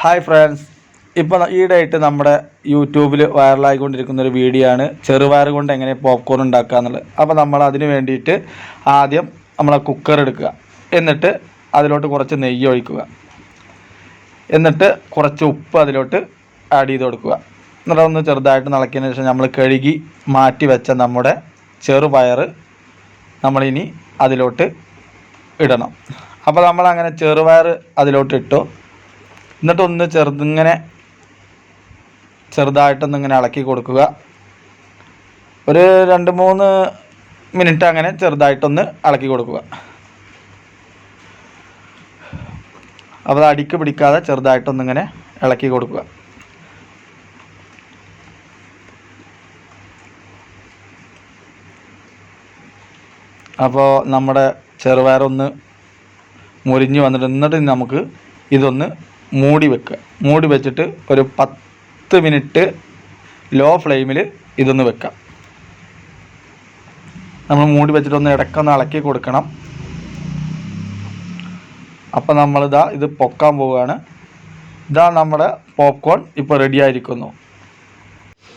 Hi friends, ഇപ്പോൾ ഈയിടെയായിട്ട് നമ്മുടെ യൂട്യൂബിൽ വൈറലായിക്കൊണ്ടിരിക്കുന്ന ഒരു വീഡിയോ ആണ് ചെറുപയർ കൊണ്ട് എങ്ങനെ പോപ്കോൺ ഉണ്ടാക്കുക എന്നുള്ളത്. അപ്പോൾ നമ്മൾ അതിന് വേണ്ടിയിട്ട് ആദ്യം നമ്മളെ കുക്കർ എടുക്കുക, എന്നിട്ട് അതിലോട്ട് കുറച്ച് നെയ്യ് ഒഴിക്കുക, എന്നിട്ട് കുറച്ച് ഉപ്പ് അതിലോട്ട് ആഡ് ചെയ്ത് കൊടുക്കുക. എന്നിട്ട് ഒന്ന് ചെറുതായിട്ട് ഇളക്കിയതിന് ശേഷം നമ്മൾ കഴുകി മാറ്റി വെച്ച നമ്മുടെ ചെറുപയർ നമ്മളിനി അതിലോട്ട് ഇടണം. അപ്പോൾ നമ്മളങ്ങനെ ചെറുപയർ അതിലോട്ട് ഇട്ടു. എന്നിട്ടൊന്ന് ചെറുതായിട്ടൊന്നിങ്ങനെ ഇളക്കി കൊടുക്കുക. ഒരു 2-3 മിനിറ്റ് അങ്ങനെ ചെറുതായിട്ടൊന്ന് ഇളക്കി കൊടുക്കുക. അപ്പോൾ അത് അടിക്ക് പിടിക്കാതെ ചെറുതായിട്ടൊന്നിങ്ങനെ ഇളക്കി കൊടുക്കുക. അപ്പോൾ നമ്മുടെ ചെറുപയറൊന്ന് മുരിഞ്ഞ് വന്നിട്ട് എന്നിട്ട് നമുക്ക് ഇതൊന്ന് മൂടി വെക്കുക. മൂടി വെച്ചിട്ട് ഒരു 10 മിനിറ്റ് ലോ ഫ്ലെയിമിൽ ഇതൊന്ന് വെക്കാം. നമ്മൾ മൂടി വെച്ചിട്ടൊന്ന് ഇടയ്ക്കൊന്ന് ഇളക്കി കൊടുക്കണം. അപ്പോൾ ഇത് പൊക്കാൻ പോവുകയാണ്. ഇതാ നമ്മുടെ പോപ്കോൺ ഇപ്പോൾ റെഡി ആയിരിക്കുന്നു.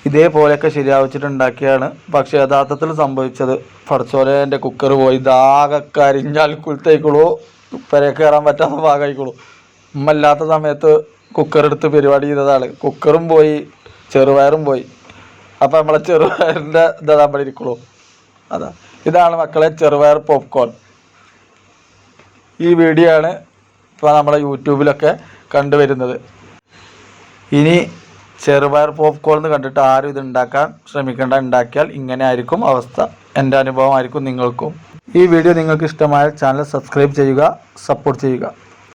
ഇതേപോലെയൊക്കെ ശരിയാവിച്ചിട്ടുണ്ടാക്കിയാണ്. പക്ഷേ യഥാർത്ഥത്തിൽ സംഭവിച്ചത് പടച്ചോനെ കുക്കർ പോയി ഇതാകെ കരിഞ്ഞാൽ കുലത്തേക്കുള്ളൂ, പെരക്ക് കയറാൻ പറ്റാത്ത ഭാഗമായിക്കുള്ളൂ. ഉമ്മല്ലാത്ത സമയത്ത് കുക്കർ എടുത്ത് പരിപാടി ചെയ്തതാണ്. കുക്കറും പോയി, ചെറുപയറും പോയി. അപ്പോൾ നമ്മളെ ചെറുപയറിൻ്റെ ഇതാ നമ്മൾ ഇരിക്കുള്ളൂ. ഇതാണ് മക്കളെ ചെറുപയർ പോപ്കോൺ. ഈ വീഡിയോ ആണ് ഇപ്പോൾ നമ്മളെ യൂട്യൂബിലൊക്കെ കണ്ടുവരുന്നത്. ഇനി ചെറുപയർ പോപ്കോൺ എന്ന് കണ്ടിട്ട് ആരും ഇത് ഉണ്ടാക്കാൻ ശ്രമിക്കേണ്ട. ഉണ്ടാക്കിയാൽ ഇങ്ങനെ ആയിരിക്കും അവസ്ഥ. എൻ്റെ അനുഭവമായിരിക്കും നിങ്ങൾക്കും. ഈ വീഡിയോ നിങ്ങൾക്ക് ഇഷ്ടമായാൽ ചാനൽ സബ്സ്ക്രൈബ് ചെയ്യുക, സപ്പോർട്ട് ചെയ്യുക.